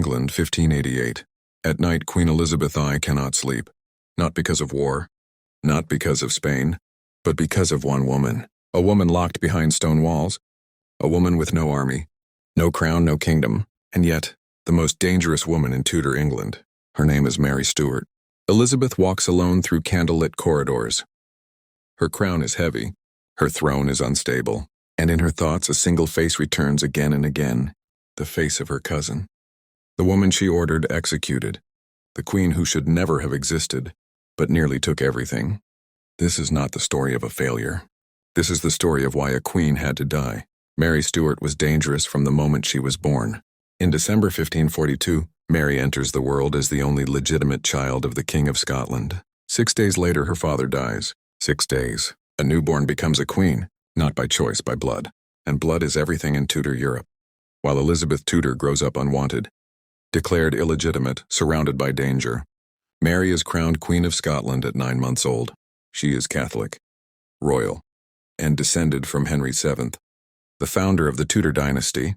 England, 1588. At night, Queen Elizabeth I cannot sleep. Not because of war, not because of Spain, but because of one woman. A woman locked behind stone walls. A woman with no army, no crown, no kingdom, and yet the most dangerous woman in Tudor England. Her name is Mary Stuart. Elizabeth walks alone through candlelit corridors. Her crown is heavy, her throne is unstable, and in her thoughts a single face returns again and again, the face of her cousin. The woman she ordered executed, the queen who should never have existed, but nearly took everything. This is not the story of a failure. This is the story of why a queen had to die. Mary Stuart was dangerous from the moment she was born. In December 1542, Mary enters the world as the only legitimate child of the King of Scotland. 6 days later, her father dies. 6 days. A newborn becomes a queen, not by choice, by blood. And blood is everything in Tudor Europe. While Elizabeth Tudor grows up unwanted, declared illegitimate, surrounded by danger, Mary is crowned Queen of Scotland at 9 months old. She is Catholic, royal, and descended from Henry VII, the founder of the Tudor dynasty,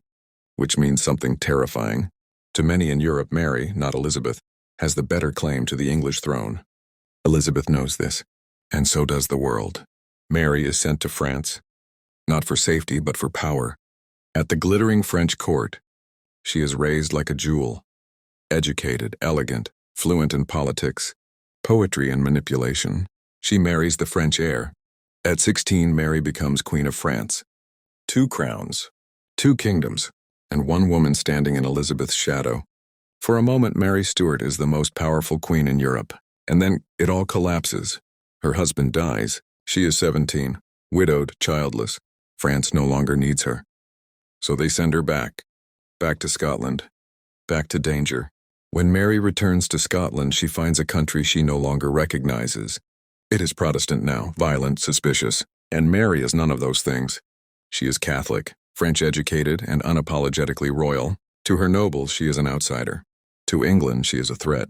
which means something terrifying. To many in Europe, Mary, not Elizabeth, has the better claim to the English throne. Elizabeth knows this, and so does the world. Mary is sent to France, not for safety but for power. At the glittering French court, she is raised like a jewel, educated, elegant, fluent in politics, poetry, and manipulation. She marries the French heir. At 16, Mary becomes Queen of France. 2 crowns, 2 kingdoms, and one woman standing in Elizabeth's shadow. For a moment, Mary Stuart is the most powerful queen in Europe, and then it all collapses. Her husband dies. She is 17, widowed, childless. France no longer needs her. So they send her back to Scotland, back to danger. When Mary returns to Scotland, she finds a country she no longer recognizes. It is Protestant now, violent, suspicious, and Mary is none of those things. She is Catholic, French-educated, and unapologetically royal. To her nobles, she is an outsider. To England, she is a threat.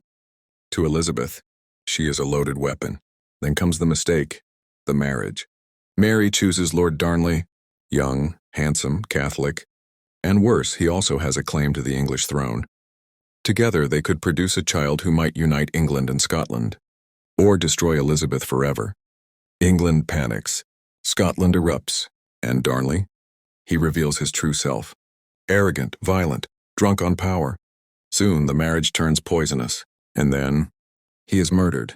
To Elizabeth, she is a loaded weapon. Then comes the mistake, the marriage. Mary chooses Lord Darnley, young, handsome, Catholic, and worse, he also has a claim to the English throne. Together, they could produce a child who might unite England and Scotland, or destroy Elizabeth forever. England panics, Scotland erupts, and Darnley? He reveals his true self. Arrogant, violent, drunk on power. Soon the marriage turns poisonous, and then he is murdered.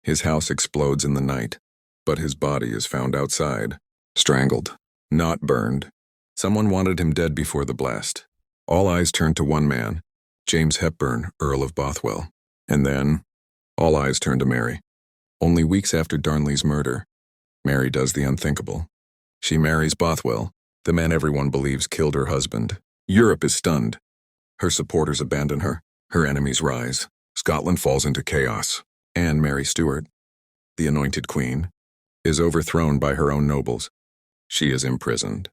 His house explodes in the night, but his body is found outside, strangled, not burned. Someone wanted him dead before the blast. All eyes turn to one man, James Hepburn, Earl of Bothwell. And then all eyes turn to Mary. Only weeks after Darnley's murder, Mary does the unthinkable. She marries Bothwell, the man everyone believes killed her husband. Europe is stunned. Her supporters abandon her. Her enemies rise. Scotland falls into chaos. And Mary Stuart, the anointed queen, is overthrown by her own nobles. She is imprisoned,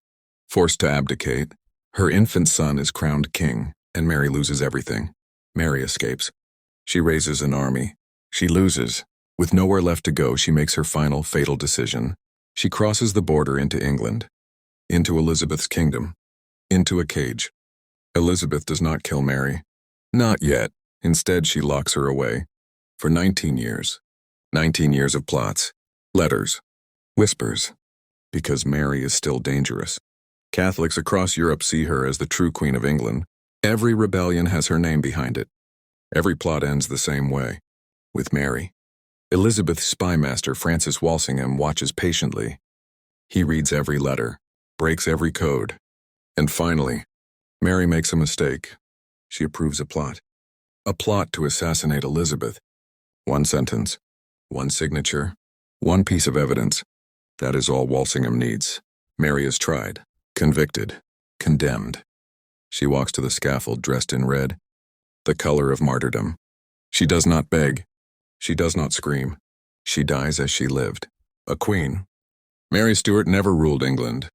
forced to abdicate. Her infant son is crowned king, and Mary loses everything. Mary escapes. She raises an army. She loses. With nowhere left to go, she makes her final, fatal decision. She crosses the border into England, into Elizabeth's kingdom, into a cage. Elizabeth does not kill Mary. Not yet. Instead, she locks her away. For 19 years. 19 years of plots, letters, whispers, because Mary is still dangerous. Catholics across Europe see her as the true Queen of England. Every rebellion has her name behind it. Every plot ends the same way, with Mary. Elizabeth's spy master, Francis Walsingham, watches patiently. He reads every letter, breaks every code. And finally, Mary makes a mistake. She approves a plot to assassinate Elizabeth. One sentence, one signature, one piece of evidence. That is all Walsingham needs. Mary is tried, convicted, condemned. She walks to the scaffold dressed in red, the color of martyrdom. She does not beg. She does not scream. She dies as she lived, a queen. Mary Stuart never ruled England.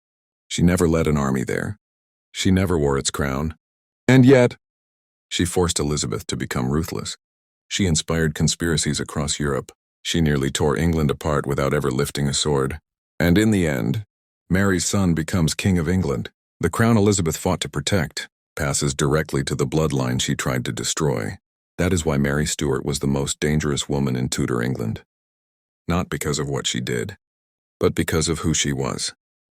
She never led an army there. She never wore its crown. And yet, she forced Elizabeth to become ruthless. She inspired conspiracies across Europe. She nearly tore England apart without ever lifting a sword. And in the end, Mary's son becomes King of England, the crown Elizabeth fought to protect. passes directly to the bloodline she tried to destroy. That is why Mary Stuart was the most dangerous woman in Tudor England. Not because of what she did, but because of who she was.